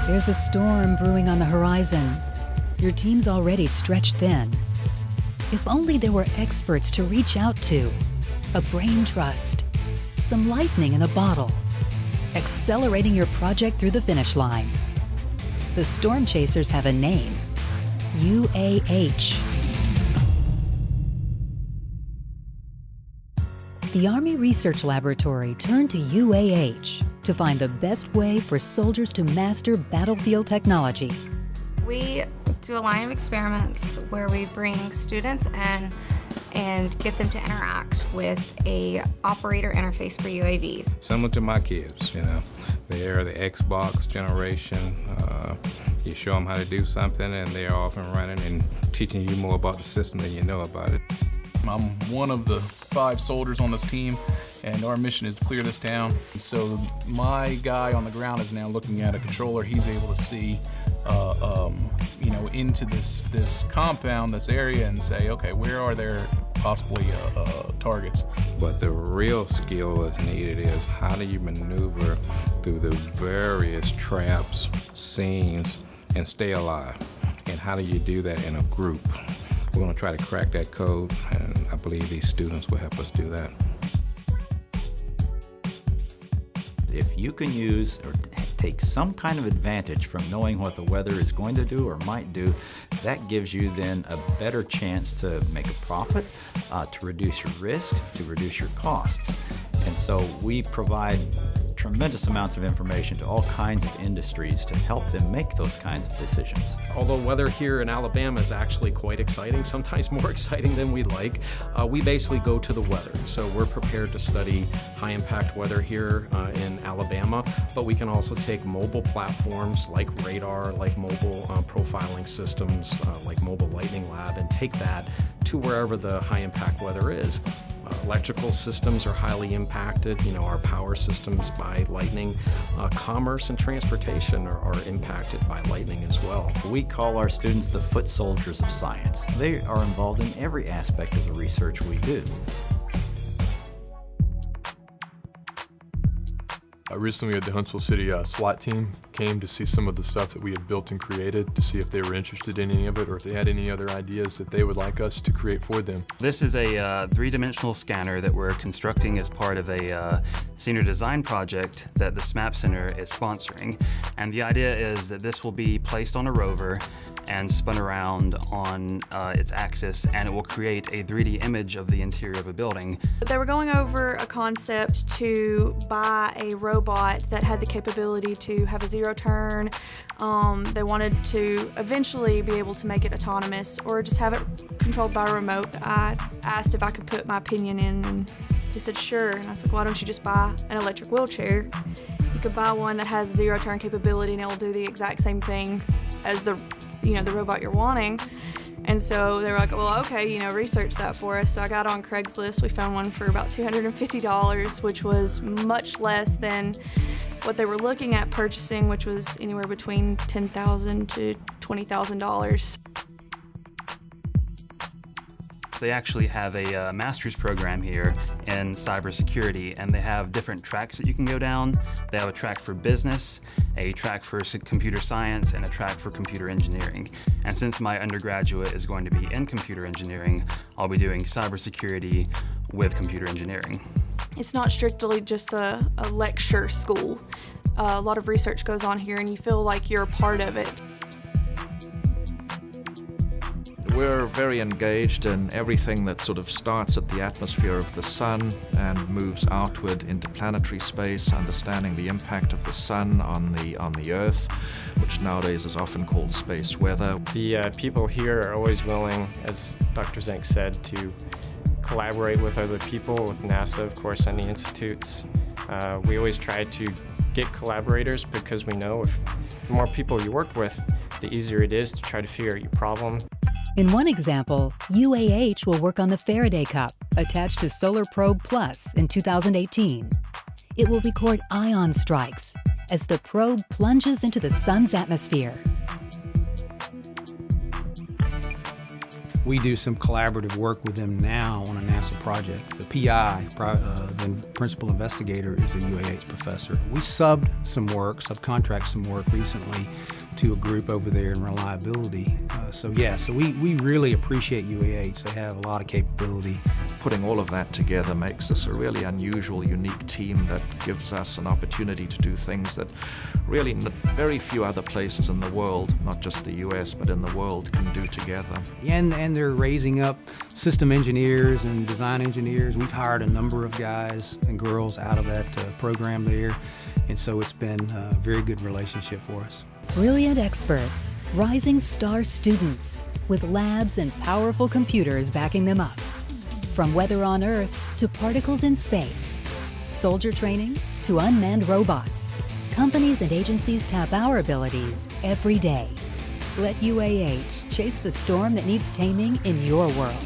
There's a storm brewing on the horizon. Your team's already stretched thin. If only there were experts to reach out to. A brain trust. Some lightning in a bottle. Accelerating your project through the finish line. The storm chasers have a name. UAH. The Army Research Laboratory turned to UAH to find the best way for soldiers to master battlefield technology. We do a line of experiments where we bring students in and get them to interact with a operator interface for UAVs. Similar to my kids, they're the Xbox generation. You show them how to do something and they're off and running and teaching you more about the system than you know about it. I'm one of the 5 soldiers on this team, and our mission is to clear this town. So my guy on the ground is now looking at a controller. He's able to see into this compound, this area, and say, okay, where are there possibly targets? But the real skill that's needed is how do you maneuver through the various traps, scenes, and stay alive? And how do you do that in a group? We're going to try to crack that code, and I believe these students will help us do that. If you can use or take some kind of advantage from knowing what the weather is going to do or might do, that gives you then a better chance to make a profit, to reduce your risk, to reduce your costs. And so we provide tremendous amounts of information to all kinds of industries to help them make those kinds of decisions. Although weather here in Alabama is actually quite exciting, sometimes more exciting than we like, we basically go to the weather. So we're prepared to study high impact weather here in Alabama, but we can also take mobile platforms like radar, like mobile profiling systems, like Mobile Lightning Lab, and take that to wherever the high impact weather is. Electrical systems are highly impacted, our power systems by lightning. Commerce and transportation are impacted by lightning as well. We call our students the foot soldiers of science. They are involved in every aspect of the research we do. Recently, the Huntsville City SWAT team came to see some of the stuff that we had built and created to see if they were interested in any of it or if they had any other ideas that they would like us to create for them. This is a three-dimensional scanner that we're constructing as part of a senior design project that the SMAP Center is sponsoring. And the idea is that this will be placed on a rover and spun around on its axis, and it will create a 3D image of the interior of a building. They were going over a concept to buy a robot that had the capability to have a zero turn. They wanted to eventually be able to make it autonomous or just have it controlled by a remote. I asked if I could put my opinion in, and they said sure. And I said, why don't you just buy an electric wheelchair? You could buy one that has zero turn capability and it'll do the exact same thing as the robot you're wanting. And so they were like, well, okay, research that for us. So I got on Craigslist. We found one for about $250, which was much less than what they were looking at purchasing, which was anywhere between $10,000 to $20,000. They actually have a master's program here in cybersecurity, and they have different tracks that you can go down. They have a track for business, a track for computer science, and a track for computer engineering. And since my undergraduate is going to be in computer engineering, I'll be doing cybersecurity with computer engineering. It's not strictly just a lecture school. A lot of research goes on here, and you feel like you're a part of it. We're very engaged in everything that sort of starts at the atmosphere of the sun and moves outward into planetary space, understanding the impact of the sun on the Earth, which nowadays is often called space weather. The people here are always willing, as Dr. Zink said, to collaborate with other people, with NASA, of course, and the institutes. We always try to get collaborators because we know if the more people you work with, the easier it is to try to figure out your problem. In one example, UAH will work on the Faraday Cup attached to Solar Probe Plus in 2018. It will record ion strikes as the probe plunges into the sun's atmosphere. we do some collaborative work with them now on a NASA project. The PI, the principal investigator, is a UAH professor. We subcontract some work recently to a group over there in reliability. So we really appreciate UAH. They have a lot of capability. Putting all of that together makes us a really unusual, unique team that gives us an opportunity to do things that really very few other places in the world, not just the US, but in the world, can do together. And they're raising up system engineers and design engineers. We've hired a number of guys and girls out of that program there, and so it's been a very good relationship for us. Brilliant experts, rising star students, with labs and powerful computers backing them up. From weather on Earth to particles in space, soldier training to unmanned robots, companies and agencies tap our abilities every day. Let UAH chase the storm that needs taming in your world.